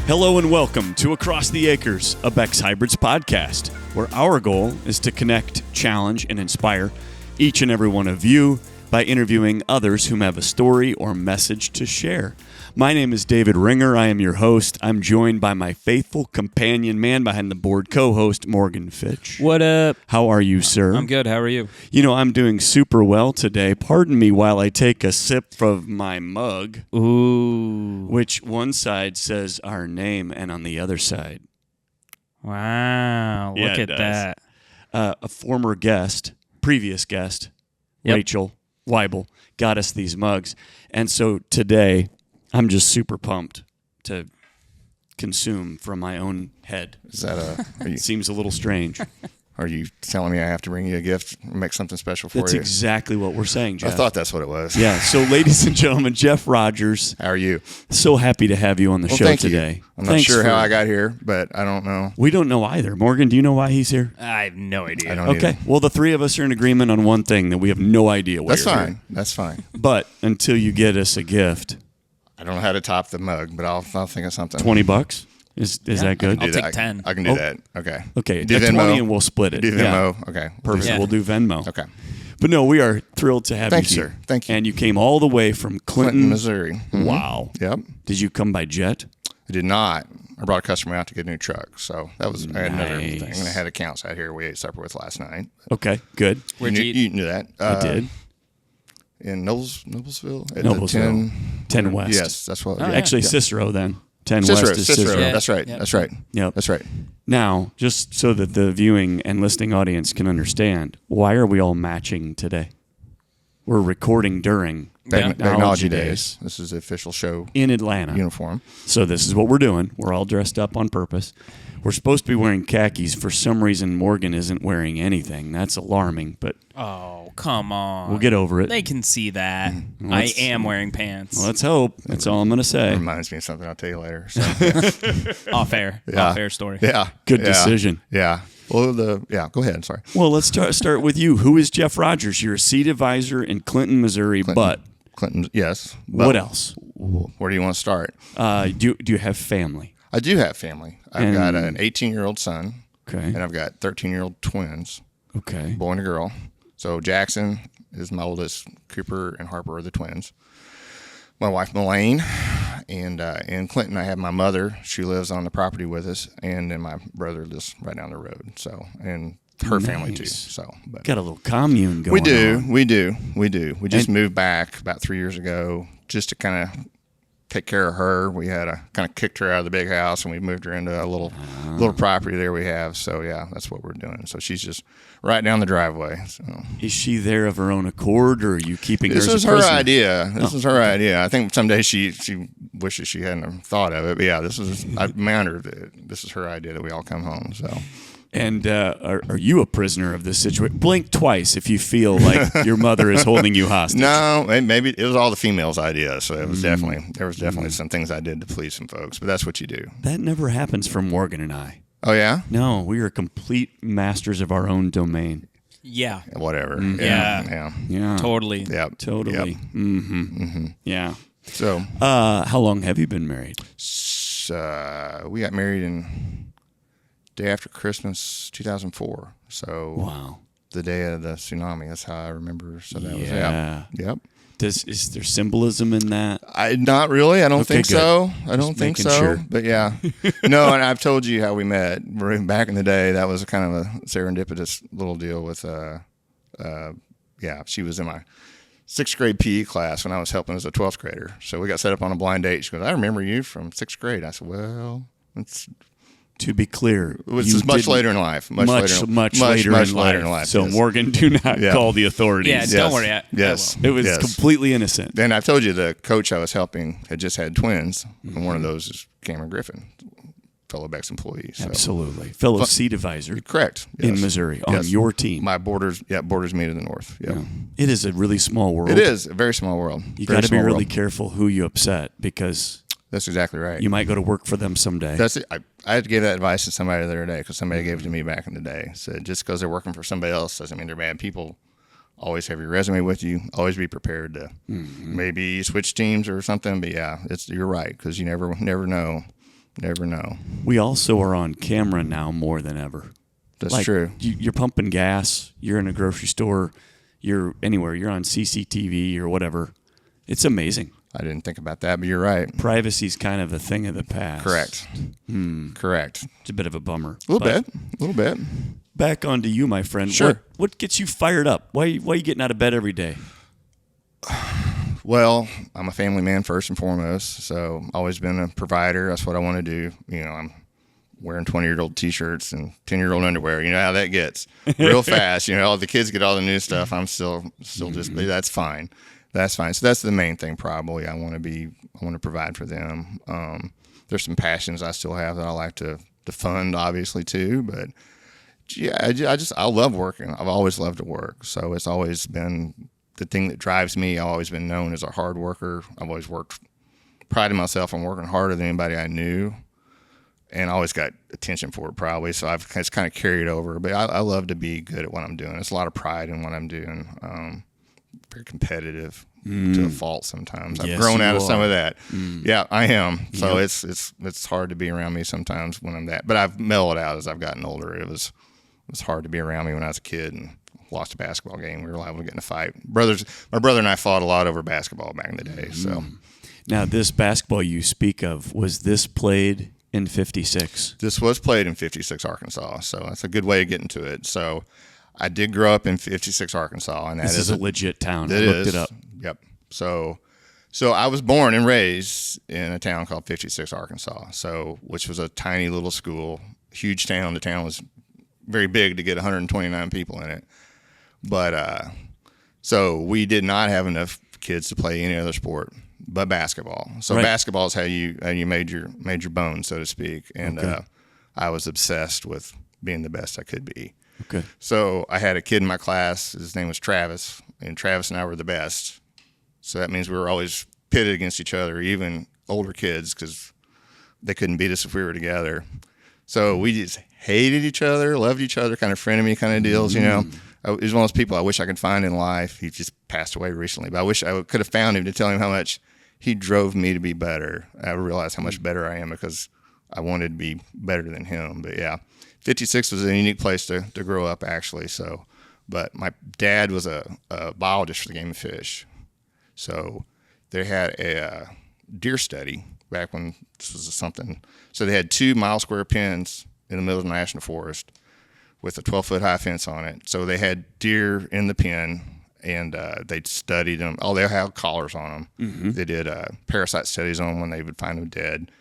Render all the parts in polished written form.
Hello and welcome to Across the Acres, a Beck's Hybrids podcast, where our goal is to connect, challenge, and inspire each and every one of you by interviewing others whom have a story or message to share. My name is David Ringer. I am your host. I'm joined by my faithful companion, man behind the board, co-host Morgan Fitch. What up? How are you, sir? I'm good. How are you? You know, I'm doing super well today. Pardon me while I take a sip of my mug. Ooh. Which one side says our name and on the other side. Wow. Yeah, Look it at does. that. A former guest, previous guest, Yep. Rachel Weibel, got us these mugs. And so today, I'm just super pumped to consume from my own head. Is that It seems a little strange. are you telling me I have to bring you a gift, make something special for That's you? exactly what we're saying, Jeff. I thought that's what it was. Yeah. So, ladies and gentlemen, Jeff Rogers, How are you? so happy to have you on the show Thank today. you. I'm not Thanks sure for- how I got here, but I don't know. We don't know either. Morgan, do you know why he's here? I have no idea. I don't Okay. either. Well, the three of us are in agreement on one thing, that we have no idea why That's you're fine. here. That's fine. But until you get us a gift, I don't know how to top the mug, but I'll think of something. $20 is that good? Do I'll that. take 10. I can do Oh. that. Okay. Okay, Do a Venmo. 20 and we'll split it. Do Yeah. Venmo. Okay. Perfect. Yeah. We'll do Venmo. Okay. But no, we are thrilled to have Thank you you, here. sir. Thank you. And you came all the way from Clinton, Missouri. Mhm. Wow. Yep. Did you come by jet? I did not. I brought a customer out to get a new truck, so that was I had another Nice. thing. And I had accounts out here we ate supper with last night. Okay, good. Where'd you, you knew, eat? you knew that. I did. In Noblesville? At Noblesville. the 10 West. Yes, that's what. Oh, yeah. Actually, Cicero then. 10 Cicero. West is Cicero. Cicero. Yeah. That's right. Yep. That's right. Yep. That's right. Now, just so that the viewing and listening audience can understand, why are we all matching today? We're recording during Yeah. Technology Days. This is the official show in Atlanta. uniform. So this is what we're doing. We're all dressed up on purpose. We're supposed to be wearing khakis. For some reason, Morgan isn't wearing anything. That's alarming, but Oh, come on. we'll get over it. They can see that. Mm-hmm. I Let's- am wearing pants. Let's hope. That's all I'm going to It say. reminds me of something I'll tell you later. So, Off air. Yeah. Off air story. yeah. Good Yeah. decision. Yeah. Well, go ahead. Sorry. Well, let's start with you. Who is Jeff Rogers? You're a seat advisor in Clinton, Missouri, but Clinton, yes. what But else? Where do you want to start? Do you have family? I do have family. I've got an 18-year-old son, Okay. and I've got 13-year-old twins, Okay. boy and a girl. So Jackson is my oldest. Cooper and Harper are the twins. My wife, Melaine, and in Clinton, I have my mother. She lives on the property with us, and then my brother lives right down the road. So, and her family too. Nice. So, but Got a little commune going we do, on. we do. We just And- moved back about 3 years ago, just to kind of take care of her. We had kind of kicked her out of the big house, and we moved her into a little property there we have. So yeah, that's what we're doing. So she's just right down the driveway. So Is she there of her own accord, or are you keeping this her as is a her prisoner? idea. This is her idea. I think someday she wishes she hadn't thought of it. But yeah, I'm honored that this is her idea that we all come home. So. And are you a prisoner of this situation? Blink twice if you feel like your mother is holding you hostage. No, maybe it was all the females' idea. So it was there was definitely some things I did to please some folks. But that's what you do. That never happens for Morgan and I. Oh yeah, No, we are complete masters of our own domain. Yeah. whatever. Yeah. Yeah. Totally. Yep. Totally. Yep. Mm-hmm. Yeah. So How long have you been married? we got married in day after Christmas, 2004. So Wow. the day of the tsunami. That's how I remember. So that was Yeah. Yep. Is there symbolism in that? Not really. I don't Okay, think good. so. I don't Just think making so. sure. But yeah, no. And I've told you how we met back in the day. That was kind of a serendipitous little deal with. She was in my 6th grade PE class when I was helping as a 12th grader. So we got set up on a blind date. She goes, "I remember you from 6th grade." I said, "Well, To be clear, this you is much didn't- later in life. Much later in life. So yes. Morgan, do not Yeah. call the authorities. Yeah, don't worry. I Yes. will. It was Yes. completely innocent. Then I've told you the coach I was helping had just had twins, and one of those is Cameron Griffin, fellow Beck's employee. So. Absolutely. Fellow seat advisor Correct. in Yes. Missouri on Yes. your team. My borders me to the north. Yeah. It is a really small world. It is a very small world. You Very got to be small really world. careful who you upset because That's exactly right. you might go to work for them someday. That's it. I had to give that advice to somebody the other day because somebody gave it to me back in the day. Said just because they're working for somebody else doesn't mean they're bad people. Always have your resume with you. Always be prepared to maybe switch teams or something. But yeah, you're right because you never know Never know. We also are on camera now more than ever. That's true. You're pumping gas. You're in a grocery store. You're anywhere. You're on CCTV or whatever. It's amazing. I didn't think about that, but you're right. Privacy's kind of a thing of the past. Correct. Correct. It's a bit of a bummer. A little bit. Back onto you, my friend. Sure. What gets you fired up? Why are you getting out of bed every day? Well, I'm a family man first and foremost, so always been a provider. That's what I want to do. I'm wearing 20-year-old T-shirts and 10-year-old underwear. You know how that gets real fast. All the kids get all the new stuff. I'm still just that's fine. That's fine. So that's the main thing. Probably I want to provide for them. There's some passions I still have that I like to fund, obviously too. But yeah, I love working. I've always loved to work. So it's always been the thing that drives me. I've always been known as a hard worker. I've always prided myself on working harder than anybody I knew. And I always got attention for it, probably. So it's kind of carried over. But I love to be good at what I'm doing. It's a lot of pride in what I'm doing. Very competitive to a fault sometimes. I've grown out of some of that. Yeah, I am. So it's hard to be around me sometimes when I'm that. But I've mellowed out as I've gotten older. It was hard to be around me when I was a kid and lost a basketball game. We were liable to get in a fight. My brother and I fought a lot over basketball back in the day. So now this basketball you speak of, was this played in 56? This was played in 56, Arkansas. So that's a good way of getting to it. So I did grow up in 56, Arkansas, and this is a legit town. I looked it up. Yep. So I was born and raised in a town called 56, Arkansas. Which was a tiny little school, huge town. The town was very big to get 129 people in it. But so we did not have enough kids to play any other sport but basketball. So basketball is how you made your bones, so to speak. And I was obsessed with being the best I could be. Okay. So I had a kid in my class. His name was Travis, and Travis and I were the best. So that means we were always pitted against each other, even older kids, because they couldn't beat us if we were together. So we just hated each other, loved each other, kind of frenemy kind of deals, He was one of those people I wish I could find in life. He just passed away recently, but I wish I could have found him to tell him how much he drove me to be better. I realized how much better I am because I wanted to be better than him. But yeah, 56 was a unique place to grow up, actually. So, but my dad was a biologist for the Game and Fish. So they had a deer study back when this was something. So they had 2 mile-square pens in the middle of the national forest with a 12-foot high fence on it. So they had deer in the pen, and they studied them. Oh, they had collars on them. Mm-hmm. They did parasite studies on them when they would find them dead.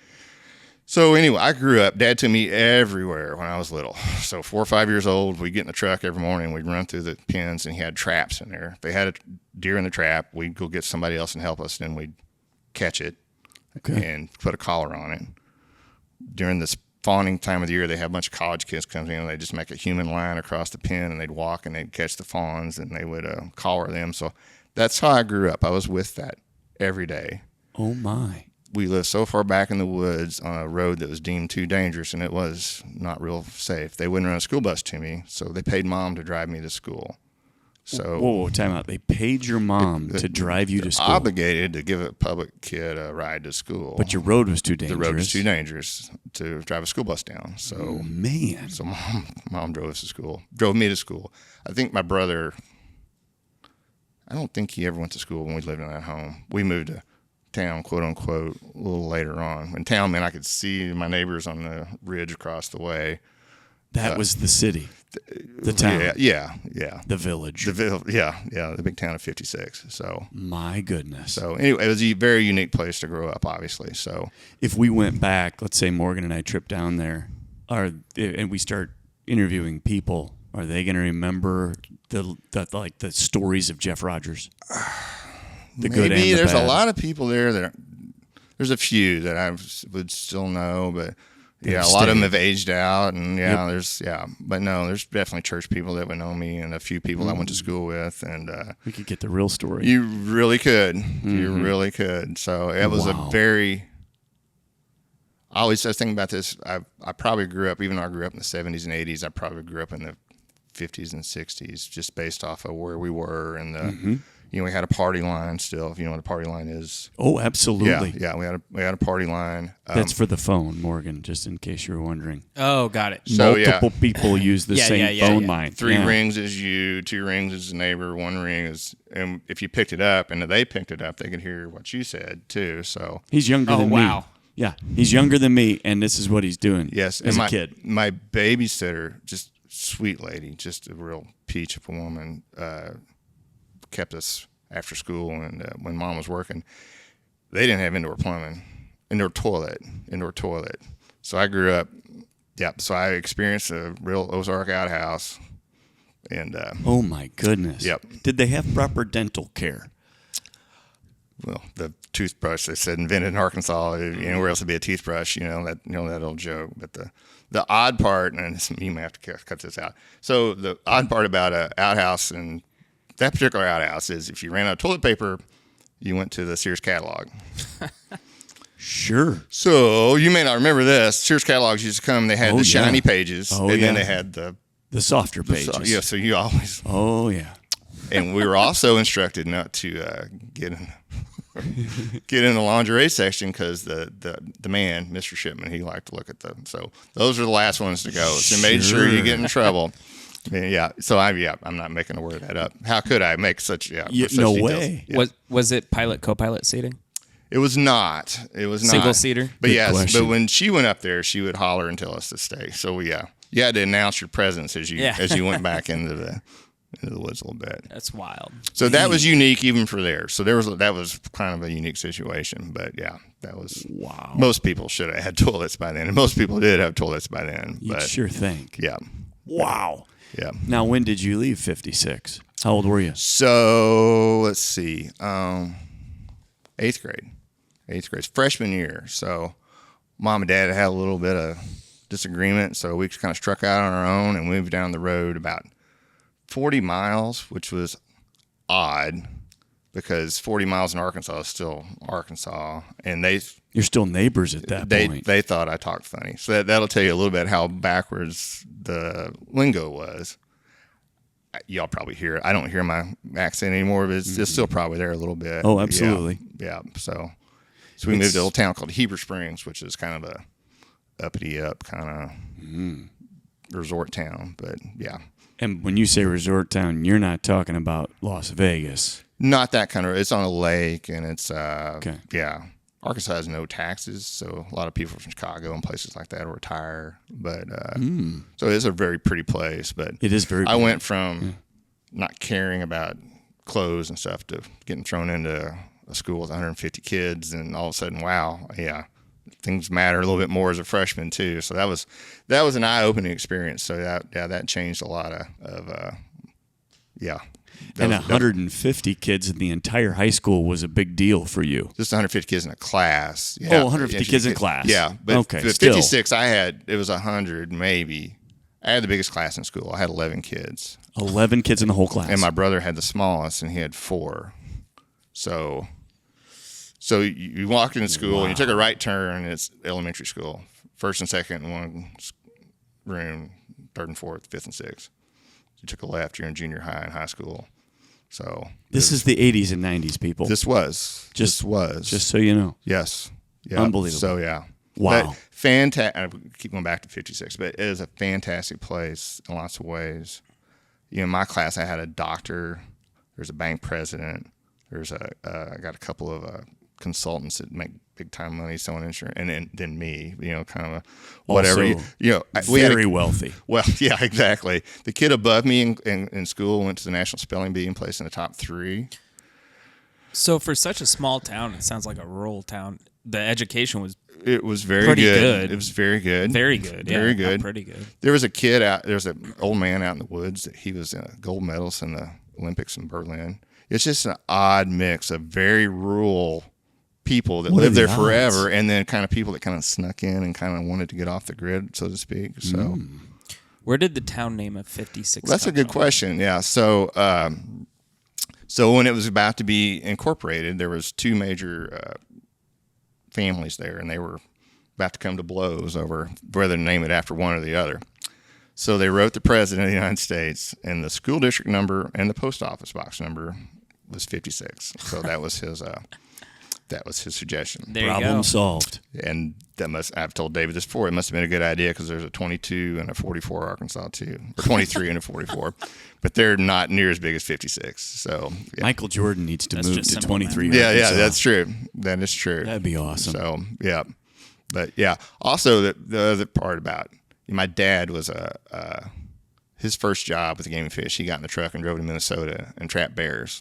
So anyway, I grew up. Dad took me everywhere when I was little. So 4 or 5 years old, we'd get in the truck every morning. We'd run through the pens, and he had traps in there. If they had a deer in the trap, we'd go get somebody else and help us. Then we'd catch it and put a collar on it. During this fawning time of the year, they have a bunch of college kids come in, and they just make a human line across the pen, and they'd walk, and they'd catch the fawns, and they would collar them. So that's how I grew up. I was with that every day. Oh, my. We lived so far back in the woods on a road that was deemed too dangerous, and it was not real safe. They wouldn't run a school bus to me, so they paid Mom to drive me to school. So whoa, time out. They paid your mom to drive you to school. Obligated to give a public kid a ride to school. But your road was too dangerous. The road was too dangerous to drive a school bus down. So man. So mom drove us to school. Drove me to school. I think my brother, I don't think he ever went to school when we lived in that home. We moved to town, quote unquote, a little later on. In town, man, I could see my neighbors on the ridge across the way. That was the city, the town. Yeah. The village. The big town of 56. So my goodness. So anyway, it was a very unique place to grow up, obviously. So if we went back, let's say Morgan and I tripped down there, and we start interviewing people, are they going to remember the stories of Jeff Rogers? The good and the there's bad. A lot of people there there's a few that I would still know, but a lot of them have aged out, and but no, there's definitely church people that would know me, and a few people I went to school with, and we could get the real story. You really could, you really could. So it was a very. I always just think about this. I probably grew up, even though I grew up in the 70s and 80s, I probably grew up in the 50s and 60s, just based off of where we were and the. we had a party line still. If you know what a party line is. Oh, absolutely. Yeah. We had a party line. That's for the phone, Morgan, just in case you were wondering. Oh, got it. So, Multiple people use the same phone line. 3 rings is you, 2 rings is the neighbor, 1 ring is, and if you picked it up and they picked it up, they could hear what you said too. So he's younger than me. Yeah, he's younger than me, and this is what he's doing. Yes, as and a kid. My babysitter, just sweet lady, just a real peach of a woman, kept us after school, and when Mom was working, they didn't have indoor plumbing, indoor toilet. So I grew up. Yeah, so I experienced a real Ozark outhouse, and oh my goodness. Yep. Did they have proper dental care? Well, the toothbrush they said invented in Arkansas. Anywhere else would be a toothbrush. That old joke. But the odd part, and you may have to cut this out. So the odd part about an outhouse, and that particular outhouse, is if you ran out of toilet paper, you went to the Sears catalog. Sure. So you may not remember this. Sears catalogs used to come. They had the shiny pages, and then they had the softer pages. Yeah. So you always. Oh yeah. And we were also instructed not to get in the lingerie section because the man, Mr. Shipman, he liked to look at them. So those are the last ones to go. So made sure you get in trouble. Yeah. So I'm not making a word of that up. How could I make such no details? way. Yeah. Was it pilot co-pilot seating? It was not. It was not Single seater. But Good yes, question. but when she went up there, she would holler and tell us to stay. So you had to announce your presence as you went back into the woods a little bit. That's wild. So that was unique even for there. So that was kind of a unique situation. But yeah, that was wow. Most people should have had toilets by then, and most people did have toilets by then. You'd sure think. Yeah. Wow. Yeah. Now, when did you leave 56? How old were you? So let's see, 8th grade, freshman year. So Mom and Dad had a little bit of disagreement, so we kind of struck out on our own and moved down the road about 40 miles, which was odd because 40 miles in Arkansas is still Arkansas, and you're still neighbors at that point. They thought I talked funny, so that'll tell you a little bit how backwards the lingo was. Y'all probably hear it. I don't hear my accent anymore, but it's still probably there a little bit. Oh, absolutely. Yeah. So we moved to a little town called Heber Springs, which is kind of a uppity up kind of resort town. But yeah. And when you say resort town, you're not talking about Las Vegas. Not that kind of. It's on a lake, and it's okay. Yeah. Arkansas has no taxes, so a lot of people from Chicago and places like that will retire. But so it's a very pretty place. But it is very. I went from not caring about clothes and stuff to getting thrown into a school with 150 kids, and all of a sudden, wow, yeah, things matter a little bit more as a freshman too. So that was an eye-opening experience. So that changed a lot of yeah. And 150 kids in the entire high school was a big deal for you. Just 150 kids in a class. Yeah. Oh, 150 kids in class. Yeah. But okay, 56, it was 100 maybe. I had the biggest class in school. I had 11 kids. 11 kids in the whole class. And my brother had the smallest, and he had 4. So you walked into school, and you took a right turn, and it's elementary school. First and second in one room, third and fourth, fifth and sixth. You took a left, you're in junior high and high school. So this is the 80s and 90s, people. Just so you know. Yes. Yeah. Unbelievable. So yeah. Wow. Fantastic. I keep going back to 56, but it is a fantastic place in lots of ways. In my class, I had a doctor. There's a bank president. I got a couple of consultants that make big time money selling insurance, and then me, kind of a whatever. Also, very wealthy. Well, yeah, exactly. The kid above me in school went to the National Spelling Bee and placed in the top 3. So for such a small town, it sounds like a rural town. The education was very pretty good. It was very good. Very good. Very yeah, good. Pretty good. There was a kid out. There was an old man out in the woods. He was a gold medalist in the Olympics in Berlin. It's just an odd mix of very rural people that lived there forever, and then kind of people that kind of snuck in and kind of wanted to get off the grid, so to speak. So, where did the town name of 56? That's a good question. Yeah. So when it was about to be incorporated, there was 2 major families there, and they were about to come to blows over whether to name it after one or the other. So they wrote the president of the United States, and the school district number and the post office box number was 56. So that was his suggestion. There you Problem go. solved. And I've told David this before, it must have been a good idea because there's a 22 and a 44 Arkansas too, or 23 and a 44, but they're not near as big as 56. So yeah. Michael Jordan needs to That's move just to simple 23. math. Yeah, Arkansas. that's true. That is true. That'd be awesome. So yeah, but yeah. Also, the other part about my dad was his first job with the Game and Fish. He got in the truck and drove to Minnesota and trapped bears.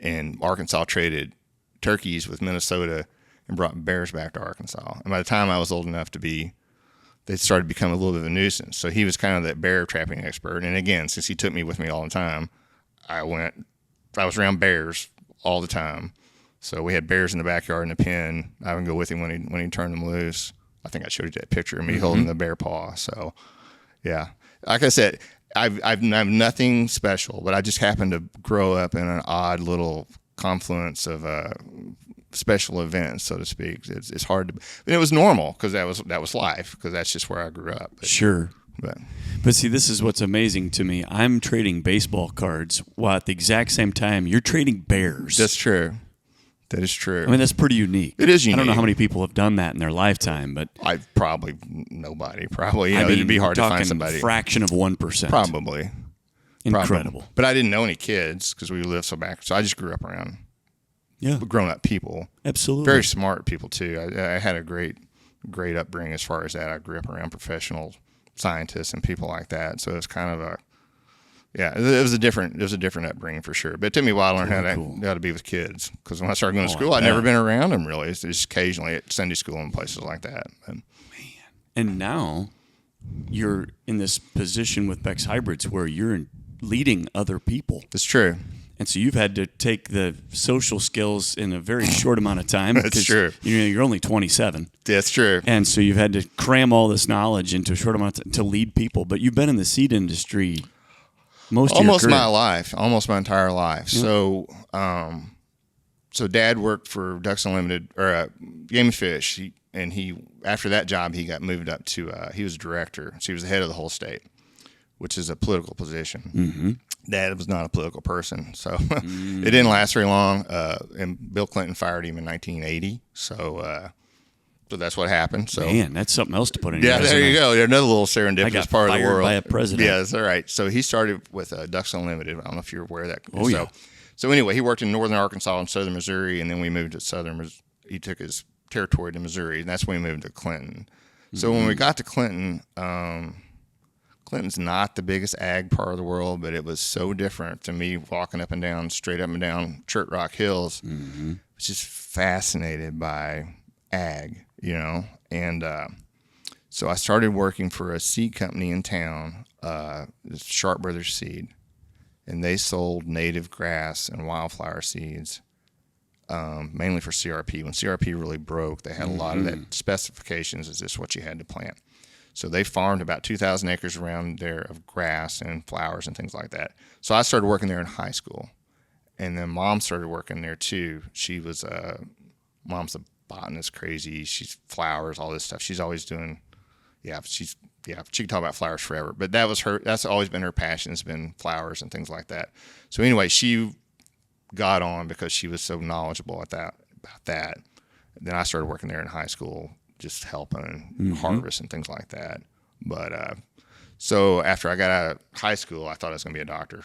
And Arkansas traded turkeys with Minnesota and brought bears back to Arkansas. And by the time I was old enough they started becoming a little bit of a nuisance. So he was kind of that bear trapping expert. And again, since he took me with me all the time, I was around bears all the time. So we had bears in the backyard in a pen. I would go with him when he turned them loose. I think I showed you that picture of me holding the bear paw. So yeah, like I said, I've nothing special, but I just happened to grow up in an odd little confluence of special events, so to speak. It's hard to, and it was normal because that was life, because that's just where I grew up. Sure. But see, this is what's amazing to me. I'm trading baseball cards while at the exact same time you're trading bears. that's true. That is true. I mean, that's pretty unique. It is I don't know unique. how many people have done that in their lifetime, but Nobody. Probably. I mean, it'd be hard to we're find talking somebody. Fraction of 1%. Probably. Incredible. But I didn't know any kids because we lived so back. So I just grew up around Yeah, grown-up people. absolutely. Very smart people, too. I had a great upbringing as far as that. I grew up around professional scientists and people like that. So it was kind of it was a different upbringing for sure. But it took me a while to learn how to be with kids, because when I started going to school, I'd never been around them really. It's just occasionally at Sunday school and places like that. And now you're in this position with Beck's Hybrids where you're leading other people. That's true. And so you've had to take the social skills in a very short amount of time. That's true. You're only 27. That's true. And so you've had to cram all this knowledge into a short amount of time to lead people. But you've been in the seed industry Almost my life, almost my entire life. Yeah. So Dad worked for Ducks Unlimited, or Game and Fish. After that job, he got moved up to, he was director. So he was the head of the whole state, which is a political position. Mm-hmm. Dad was not a political person, so it didn't last very long. And Bill Clinton fired him in 1980. So that's what happened. So man, that's something else to put in your resume. there you go. Another little serendipitous part of the world. By a president. Yeah, that's all right. So he started with Ducks Unlimited. I don't know if you're aware of that. Oh, yeah. So anyway, he worked in northern Arkansas and southern Missouri, and then we moved to he took his territory to Missouri, and that's when we moved to Clinton. So when we got to Clinton, Clinton's not the biggest ag part of the world, but it was so different to me walking straight up and down Chert Rock Hills. Mm-hmm. I was just fascinated by ag. And so I started working for a seed company in town, Sharp Brothers Seed, and they sold native grass and wildflower seeds, mainly for CRP. When CRP really broke, they had a lot of that specifications. Is this what you had to plant? So they farmed about 2,000 acres around there of grass and flowers and things like that. So I started working there in high school, and then Mom started working there too. She was Mom's a botanist, crazy. She's flowers, all this stuff. She's always doing, she can talk about flowers forever. But that's always been her passion, has been flowers and things like that. So anyway, she got on because she was so knowledgeable about that. Then I started working there in high school, just helping harvest and things like that. But so after I got out of high school, I thought I was going to be a doctor.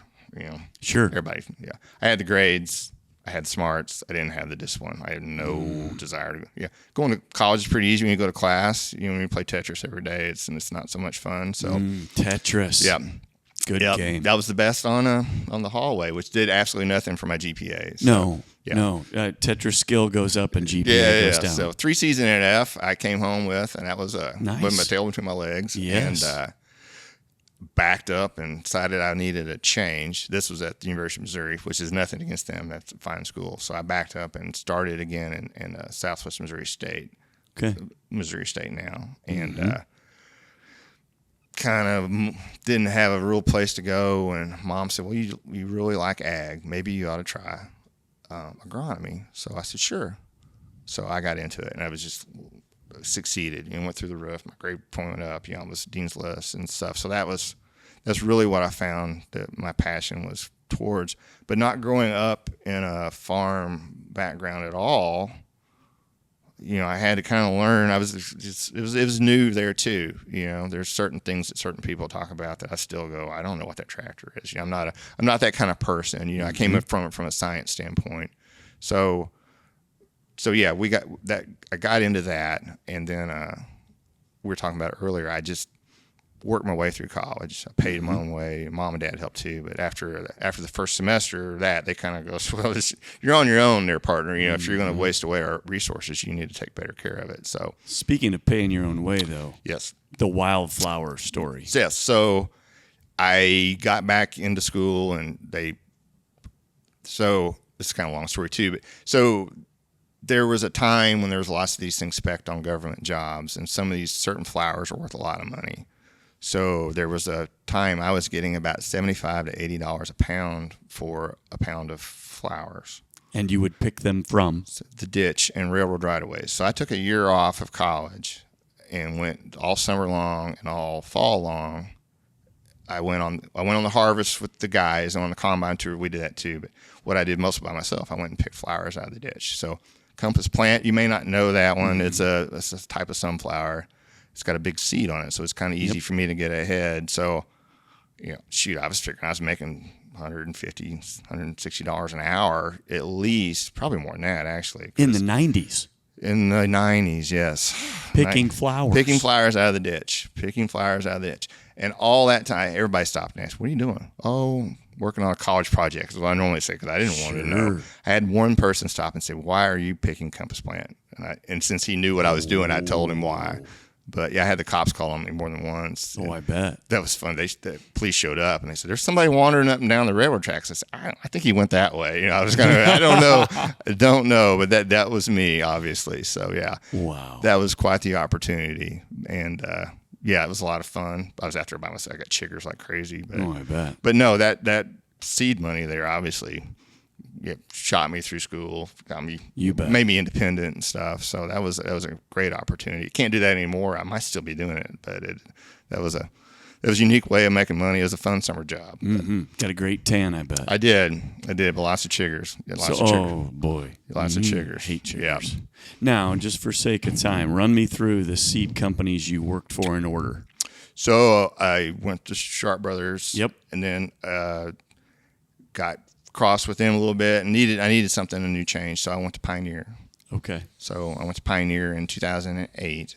Sure. Everybody, yeah. I had the grades. I had smarts. I didn't have the discipline. I had no desire to. Yeah, going to college is pretty easy when you go to class. When you play Tetris every day, it's not so much fun. So Tetris. Yeah, good game. That was the best on the hallway, which did absolutely nothing for my GPA. So, no. Tetris skill goes up and GPA goes down. So 3 C's and an F I came home with, and that was nice. With my tail between my legs. Yes. And backed up and decided I needed a change. This was at the University of Missouri, which is nothing against them. That's a fine school. So I backed up and started again in Southwest Missouri State. Okay. Missouri State now. And kind of didn't have a real place to go. And Mom said, well, you really like ag. Maybe you ought to try agronomy. So I said, sure. So I got into it, and I was just succeeded and went through the roof. My grade point went up, was Dean's List and stuff. So that's really what I found, that my passion was towards. But not growing up in a farm background at all, I had to kind of learn. It was new there too. There's certain things that certain people talk about that I still go, I don't know what that tractor is. I'm not that kind of person. I came from it from a science standpoint. So yeah, we got that. I got into that, and then we were talking about it earlier. I just worked my way through college. I paid my own way. Mom and Dad helped too. But after the first semester, they kind of go, well, you're on your own there, partner. If you're going to waste away our resources, you need to take better care of it. So, speaking of paying your own way, though, yes, the wildflower story. Yes. So I got back into school, and so this is kind of a long story too. But so there was a time when there was lots of these things spec'd on government jobs, and some of these certain flowers are worth a lot of money. So there was a time I was getting about $75 to $80 a pound for a pound of flowers. And you would pick them from? The ditch and railroad right-of-ways. So I took a year off of college and went all summer long and all fall long. I went on the harvest with the guys, and on the combine tour we did that too. But what I did mostly by myself, I went and picked flowers out of the ditch. So compass plant, you may not know that one. It's a type of sunflower. It's got a big seed on it, so it's kind of easy for me to get ahead. So, I was figuring I was making $150, $160 an hour at least, probably more than that actually. In the 90s. In the 90s, yes. Picking flowers. Picking flowers out of the ditch. And all that time, everybody stopped and asked, what are you doing? Oh, working on a college project is what I normally say, because I didn't want to know. I had one person stop and say, why are you picking compass plant? And since he knew what I was doing, I told him why. But yeah, I had the cops call on me more than once. Oh, I bet. That was fun. The police showed up and they said, there's somebody wandering up and down the railroad tracks. I said, I think he went that way. I was I don't know. But that was me, obviously. So yeah. Wow. That was quite the opportunity. And yeah, it was a lot of fun. I was after it by myself. I got chiggers like crazy. But, I bet. But no, that seed money there obviously shot me through school, got me, made me independent and stuff. So that was a great opportunity. Can't do that anymore. I might still be doing it, but that was a unique way of making money. It was a fun summer job. Mm-hmm. Got a great tan, I bet. I did, but lots of chiggers. Oh boy, lots of chiggers. Hate chiggers. Yeah. Now, just for sake of time, run me through the seed companies you worked for in order. So I went to Sharp Brothers. Yep. And then got crossed with them a little bit, and I needed something, a new change, so I went to Pioneer. Okay. So I went to Pioneer in 2008.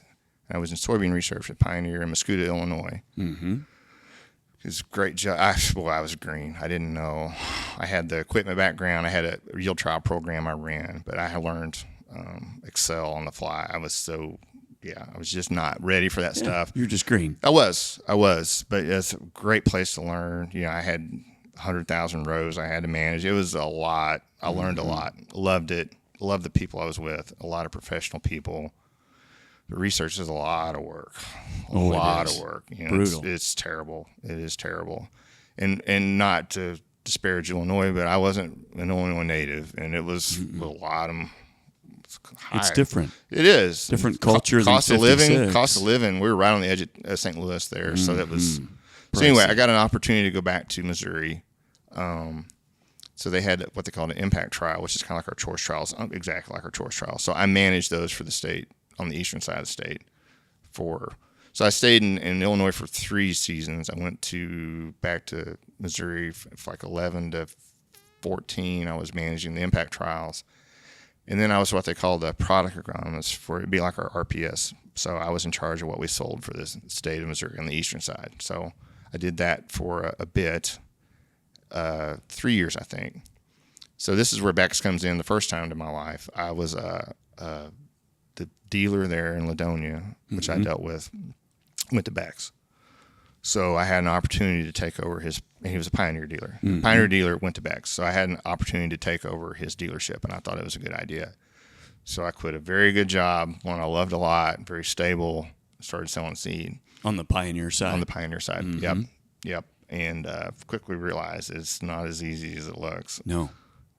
I was in soybean research at Pioneer in Mascoutah, Illinois. Mm-hmm. It was a great job. I was green. I didn't know. I had the equipment background. I had a yield trial program I ran, but I learned Excel on the fly. I was just not ready for that stuff. You're just green. I was, but it's a great place to learn. I had 100,000 rows I had to manage. It was a lot. I learned a lot. Loved it. Loved the people I was with. A lot of professional people. The research is a lot of work. A lot of work. Brutal. It's terrible. It is terrible. And not to disparage Illinois, but I wasn't an Illinois native, and it was a lot of. It's different. It is different culture. Cost of living. We were right on the edge of St. Louis there, so that was. So anyway, I got an opportunity to go back to Missouri. So they had what they called an impact trial, which is kind of like our choice trials, exactly like our choice trials. So I managed those for the state on the eastern side of the state. So I stayed in Illinois for 3 seasons. I went back to Missouri from like 11 to 14. I was managing the impact trials. And then I was what they call the product agronomist it'd be like our RPS. So I was in charge of what we sold for the state of Missouri on the eastern side. So I did that for a bit, 3 years, I think. So this is where Beck's comes in the first time to my life. I was the dealer there in Ladonia, which I dealt with to Beck's. So I had an opportunity to take over he was a Pioneer dealer. Pioneer dealer went to Beck's. So I had an opportunity to take over his dealership, and I thought it was a good idea. So I quit a very good job, one I loved a lot, very stable, started selling seed. On the Pioneer side? On the Pioneer side, yep. And quickly realized it's not as easy as it looks. No,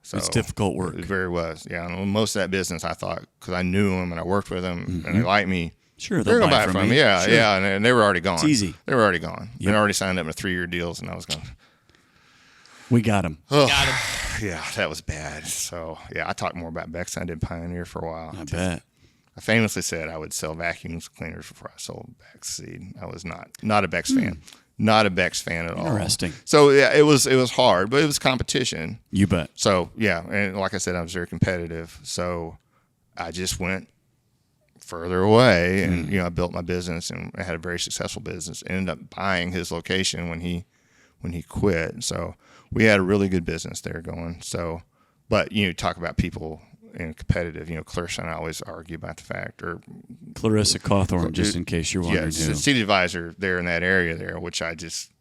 so it's difficult work. It very was, yeah. And most of that business, I thought, because I knew them and I worked with them and they liked me. Sure, they're going to buy it from me. Yeah, sure. Yeah, and they were already gone. It's easy. They were already gone. Yep. They already signed up for 3-year deals, and I was going, We got him. Oh, Got him. yeah, that was bad. So, yeah, I talked more about Beck's than I did Pioneer for a while. I bet. I famously said I would sell vacuum cleaners before I sold Beck's seed. I was not a Beck's fan. Not a Beck's fan at all. Interesting. So, yeah, it was hard, but it was competition. You bet. So, yeah, and like I said, I was very competitive. So, I just went further away and, I built my business and I had a very successful business. Ended up buying his location when he quit. So, we had a really good business there going. So, but, talk about people and competitive, Clarissa and I always argue about the fact, or Clarissa Cawthorn, just in case you're wondering. the seat advisor there in that area there, which I just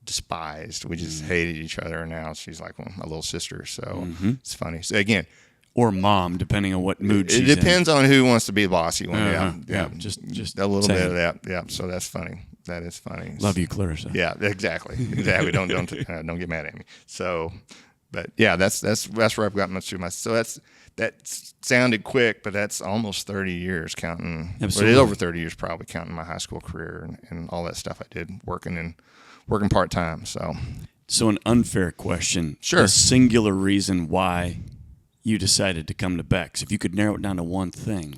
despised. We just hated each other, and now she's like my little sister. So it's funny. So again, or mom, depending on what mood she's in. It depends on who wants to be the bossy one. Yeah. Just a little saying. bit of that. Yeah. So that's funny. That is funny. Love you, Clarissa. Yeah, exactly. Don't get mad at me. So, but yeah, that's where I've gotten much through my. So that sounded quick, but that's almost 30 years counting. Absolutely. Well, it is over 30 years probably counting my high school career and all that stuff I did working part time. So an unfair question. Sure. A singular reason why you decided to come to Beck's. If you could narrow it down to one thing.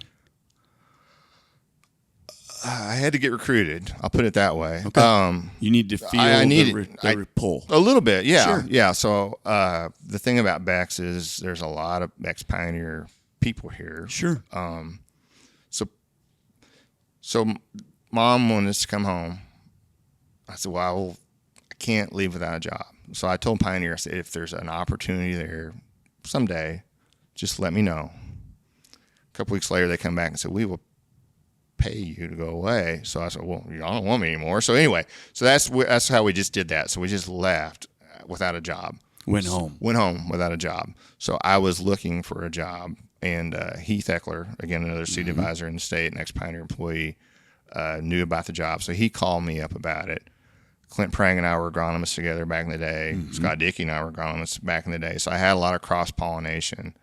I had to get recruited. I'll put it that way. Okay. You need to feel the pull. A little bit, yeah. Sure. Yeah. So the thing about Beck's is there's a lot of Beck's Pioneer people here. Sure. So Mom wanted us to come home. I said, well, I can't leave without a job. So I told Pioneer, I said, if there's an opportunity there someday, just let me know. A couple weeks later, they come back and said, we will pay you to go away. So I said, well, y'all don't want me anymore. So anyway, that's how we just did that. So we just left without a job. Went home without a job. So I was looking for a job, and Heath Eckler, again, another seat advisor in the state, an ex-Pioneer employee, knew about the job. So he called me up about it. Clint Prang and I were agronomists together back in the day. Scott Dickey and I were agronomists back in the day. So I had a lot of cross-pollination.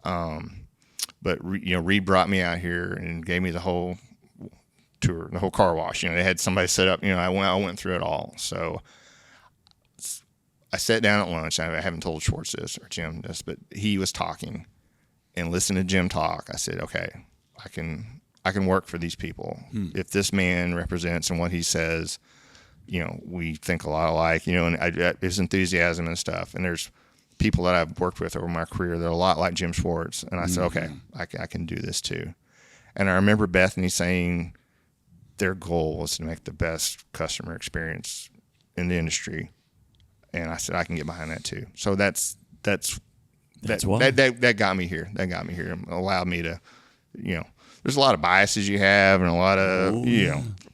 But Reed brought me out here and gave me the whole tour, the whole car wash. They had somebody set up. I went through it all. So I sat down at lunch. I haven't told Schwartz this or Jim this, but he was talking, and listening to Jim talk, I said, okay, I can work for these people. If this man represents and what he says, we think a lot alike. And his enthusiasm and stuff. And there's people that I've worked with over my career that are a lot like Jim Schwartz. And I said, okay, I can do this too. And I remember Bethany saying their goal was to make the best customer experience in the industry. And I said, I can get behind that too. So that got me here. That got me here. It allowed me to, there's a lot of biases you have and a lot of,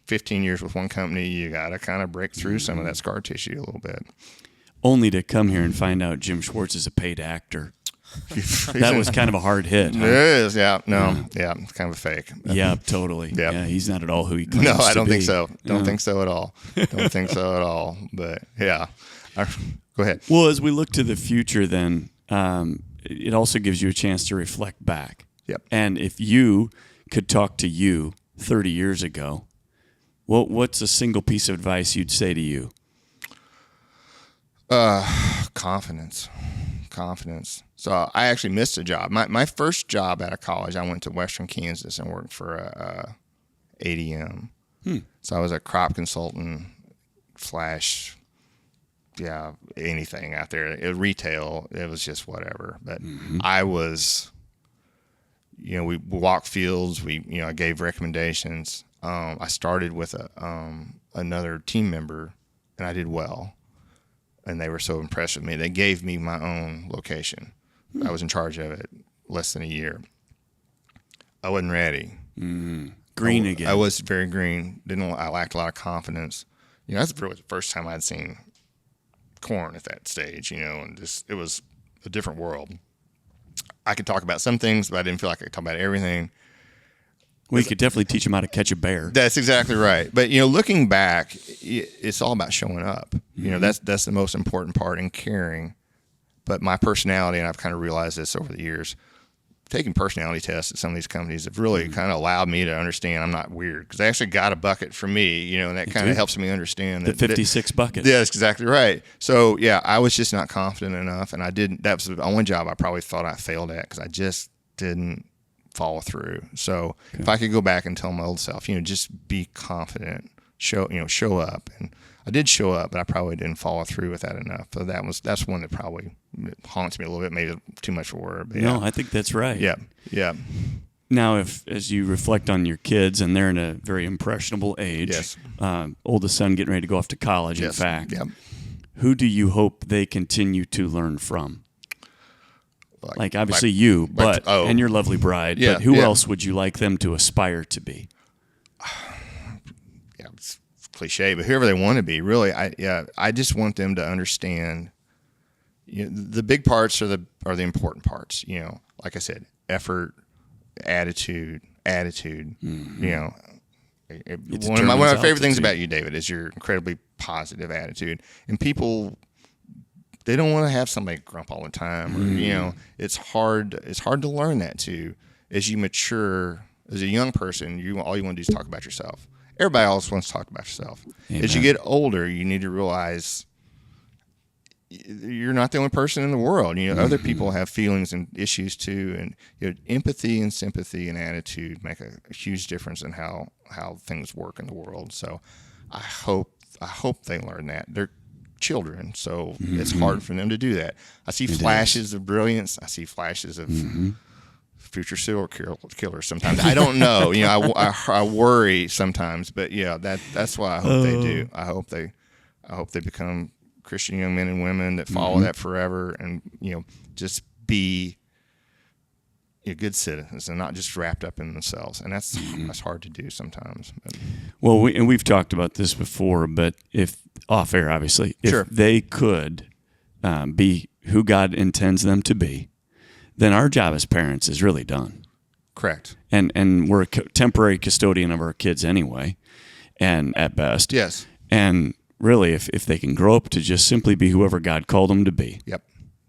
15 years with one company, you got to kind of break through some of that scar tissue a little bit. Only to come here and find out Jim Schwartz is a paid actor. That was kind of a hard hit. Huh? It is, yeah. No, yeah, it's kind of a fake. Yeah, totally. Yep. Yeah, he's not at all who he claims No, I to don't be. think so. Don't think so at all. Don't think so at all. But yeah, go ahead. Well, as we look to the future, then it also gives you a chance to reflect back. Yep. And if you could talk to you 30 years ago, what's a single piece of advice you'd say to you? Confidence. So I actually missed a job. My first job out of college, I went to Western Kansas and worked for a ADM. So I was a crop consultant / anything out there. Retail, it was just whatever. But I was, we walked fields. I gave recommendations. I started with another team member, and I did well. And they were so impressed with me. They gave me my own location. I was in charge of it less than a year. I wasn't ready. Green again. I was very green. I lacked a lot of confidence. That's really the first time I'd seen corn at that stage, and it was a different world. I could talk about some things, but I didn't feel like I could talk about everything. We could definitely teach him how to catch a bear. That's exactly right. But, looking back, it's all about showing up. That's the most important part in caring. But my personality, and I've kind of realized this over the years, taking personality tests at some of these companies have really kind of allowed me to understand I'm not weird, because they actually got a bucket for me, and that kind of helps me understand the 56 bucket. Yeah, that's exactly right. So yeah, I was just not confident enough, and I didn't. That was the only job I probably thought I failed at, because I just didn't follow through. So if I could go back and tell my old self, just be confident, show up, and I did show up, but I probably didn't follow through with that enough. So that's one that probably haunts me a little bit, maybe too much for word. But No, I think that's right. Yeah. Now, as you reflect on your kids, and they're in a very impressionable age, Yes. Oldest son getting ready to go off to college, Yes. in fact, Yep. who do you hope they continue to learn from? Like obviously you, and your lovely bride, Yeah, but who yeah. else would you like them to aspire to be? Yeah, it's cliche, but whoever they want to be, really, I just want them to understand. The big parts are the important parts. Like I said, effort, attitude. Mm-hmm. One of my favorite things about you, David, is your incredibly positive attitude. And people, they don't want to have somebody grump all the time. Or, it's hard to learn that too. As you mature as a young person, all you want to do is talk about yourself. Everybody else wants to talk about yourself. Amen. As you get older, you need to realize you're not the only person in the world. Other people have feelings and issues too, and empathy and sympathy and attitude make a huge difference in how things work in the world. So I hope they learn that. They're children, so it's hard for them to do that. I see flashes of brilliance. I see flashes of future serial killers sometimes. I don't know. I worry sometimes, but yeah, that's what I hope they do. I hope they become Christian young men and women that follow that forever, and just be good citizens and not just wrapped up in themselves. And that's hard to do sometimes. Well, we've talked about this before, but if off air, obviously, if they could be who God intends them to be, then our job as parents is really done. Correct. And we're a temporary custodian of our kids anyway, and at best. Yes. And really, if they can grow up to just simply be whoever God called them to be, Yep,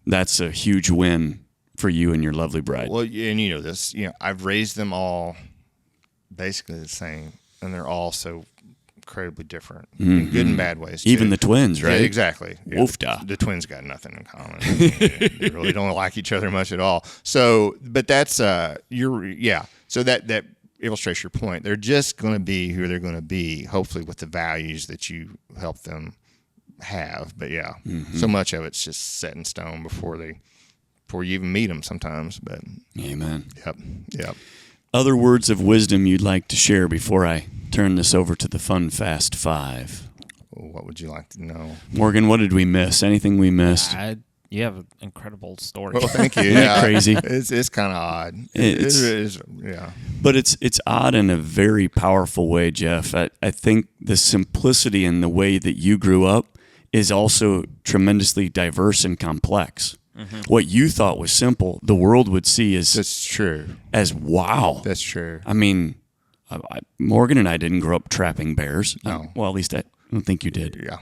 that's a huge win for you and your lovely bride. Well, and you know this. I've raised them all basically the same, and they're all so incredibly different in good and bad ways. Even too. the twins, right? Yeah, exactly. Yeah, Woofda. The twins got nothing in common. They really don't like each other much at all. So, but that's So that illustrates your point. They're just going to be who they're going to be, hopefully with the values that you help them have. But yeah, so much of it's just set in stone before you even meet them sometimes. But Amen. Yep. Other words of wisdom you'd like to share before I turn this over to the Fun Fast Five? What would you like to know? Morgan, what did we miss? Anything we missed? You have an incredible story. Well, thank you. Isn't that crazy? It's kind of odd. It is, yeah. But it's odd in a very powerful way, Jeff. I think the simplicity in the way that you grew up is also tremendously diverse and complex. What you thought was simple, the world would see That's true. as wow. That's true. I mean, Morgan and I didn't grow up trapping bears. No. Well, at least I don't think you did. Yeah.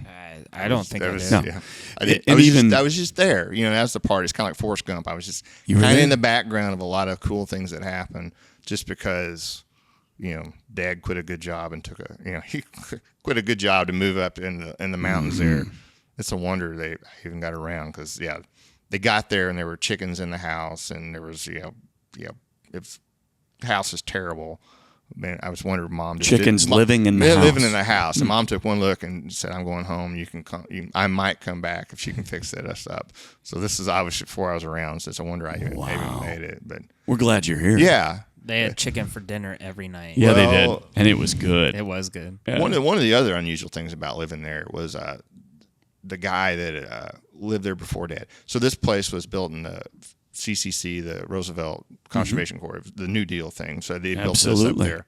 I don't think I did. No. Yeah. I did. I was just there. That's the part. It's kind of like Forrest Gump. I was just kind of in the background of a lot of cool things that happened just because, Dad quit a good job and he quit a good job to move up in the mountains there. It's a wonder they even got around because, they got there and there were chickens in the house and there was, the house is terrible. Man, I was wondering, Mom, chickens living in the house. Living in the house. And Mom took one look and said, "I'm going home. You can come. I might come back if she can fix us up." So this is obviously before I was around. So it's a wonder I even made it. But we're glad you're here. Yeah, they had chicken for dinner every night. Yeah, they did, and it was good. It was good. Yeah. One of the other unusual things about living there was the guy that lived there before Dad. So this place was built in the CCC, the Roosevelt Conservation Corps, the New Deal thing. So they built this up there,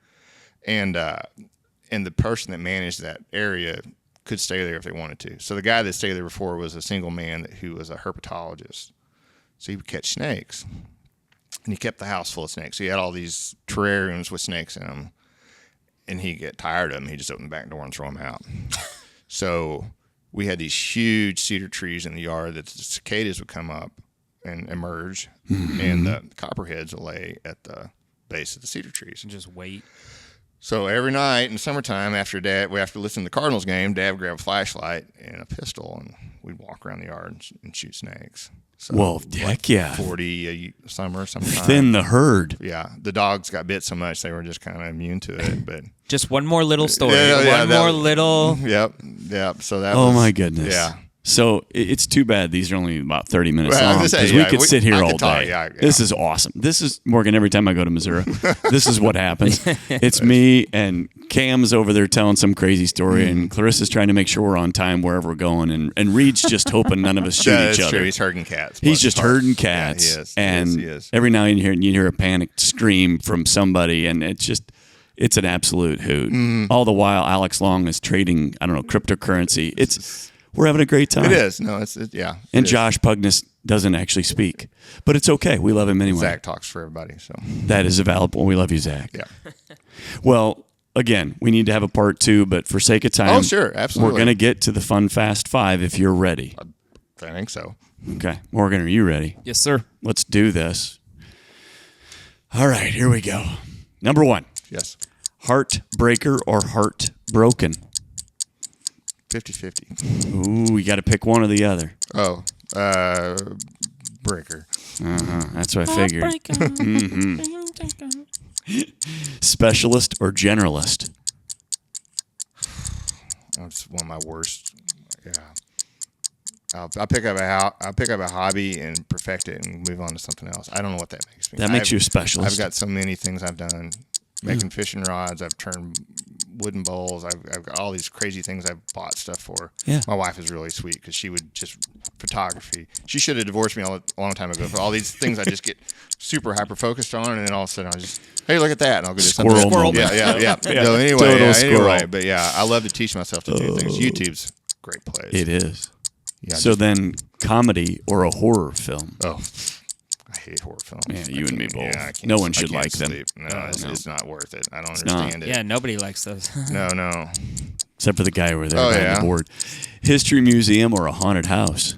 and the person that managed that area could stay there if they wanted to. So the guy that stayed there before was a single man who was a herpetologist. So he would catch snakes, and he kept the house full of snakes. So he had all these terrariums with snakes in them, and he'd get tired of them. He'd just open the back door and throw them out. So we had these huge cedar trees in the yard that the cicadas would come up and emerge, and the copperheads will lay at the base of the cedar trees. And just wait. So every night in the summertime, after listening to the Cardinals game, Dad would grab a flashlight and a pistol, and we'd walk around the yard and shoot snakes. So, well, heck yeah. 40 a summer sometime. Thin the herd. Yeah, the dogs got bit so much they were just kind of immune to it. But Just one more little story. Yeah, one more little. Yep. So that. Oh my goodness. Yeah. So it's too bad these are only about 30 minutes Well, I was long gonna say, because yeah, we could sit here I all could talk, day. yeah. This is awesome. This is, Morgan, every time I go to Missouri, this is what happens. It's me and Cam's over there telling some crazy story, and Clarissa's trying to make sure we're on time wherever we're going, and Reed's just hoping none of us shoot That's each other. true. He's herding cats. He's Bless just his heart. herding cats, Yeah, he is. and He is. every now and then you hear a panicked scream from somebody, and it's an absolute hoot. All the while, Alex Long is trading, I don't know, cryptocurrency. We're having a great time. It is. No, yeah. And it is. Josh Pugness doesn't actually speak, but it's okay. We love him anyway. Zach talks for everybody. So That is a valid point. We love you, Zach. yeah. Well, again, we need to have a part 2, but for sake of time, Oh, sure, absolutely. we're going to get to the Fun Fast 5 if you're ready. I think so. Okay. Morgan, are you ready? Yes, sir. Let's do this. All right, here we go. Number 1, Yes. heartbreaker or heartbroken? 50-50. Ooh, you got to pick one or the other. Oh, breaker. That's what I figured. Specialist or generalist? That's one of my worst. Yeah. I'll pick up a hobby and perfect it and move on to something else. I don't know what that makes me. That makes you a specialist. I've got so many things I've done. Making fishing rods. I've turned wooden bowls. I've got all these crazy things I've bought stuff for. Yeah. My wife is really sweet because she would just photography. She should have divorced me a long time ago for all these things I just get super hyper focused on, and then all of a sudden I just, hey, look at that, and I'll go do something. Squirrel Yeah. Yeah. So anyway, Total squirrel. anyway, but yeah, I love to teach myself to do things. YouTube's a great place. It is. Yeah, So then, comedy or a horror film? Oh, I hate horror films. Yeah, you and me both. Yeah, I can't, No one I should can't like them. sleep. No, it's not worth it. I don't not. understand it. Yeah, nobody likes those. No. Except for the guy over there Oh, behind yeah. the board. History museum or a haunted house?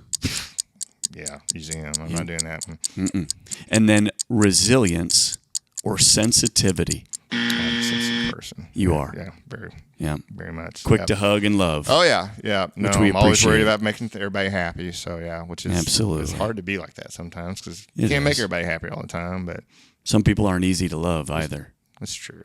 Yeah, museum. I'm not doing that one. And then resilience or sensitivity? I'm a sensitive person. You are. Yeah, very, Yeah. very much. Quick Yep. to hug and love. Oh yeah. No, Which we I'm always worried appreciate. about making everybody happy. So yeah, which is Absolutely. It's hard to be like that sometimes because It you can't make is. everybody happy all the time. But Some people aren't easy to love either. that's true.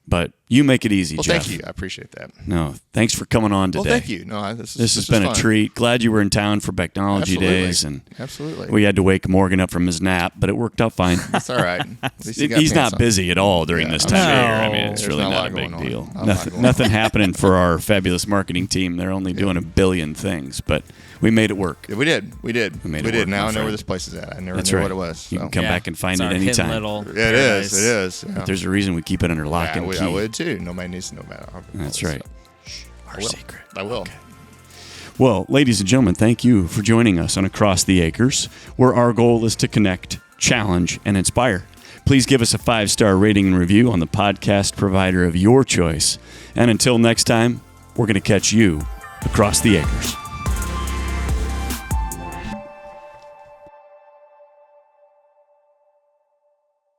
But you make it easy, Well, Jeff. thank you. I appreciate that. No, thanks for coming on today. Well, thank you. No, this This has is been a fun. treat. Glad you were in town for Becknology Absolutely. Days, and Absolutely. we had to wake Morgan up from his nap, but it worked out fine. It's all right. At least you got He's pants not on. busy at all during Yeah, this I'm time of sure. year. I mean, No. it's There's really not a not lot a big going on. deal. Not a lot Nothing, going on. nothing happening for our fabulous marketing team. They're only doing a billion things, but we made it work. Yeah, we did. We made it work, Now my I know friend. where this place is at. I never That's knew right. what it was. You So. can come Yeah, back and find it's it our hidden anytime. little Yeah, it is. paradise. It is. Yeah. There's a reason we keep it under lock Yeah, and key. I would too. Nobody needs to know about it. That's right. Our I will. secret. I will. Well, ladies and gentlemen, thank you for joining us on Across the Acres, where our goal is to connect, challenge, and inspire. Please give us a 5-star rating and review on the podcast provider of your choice. And until next time, we're going to catch you across the acres.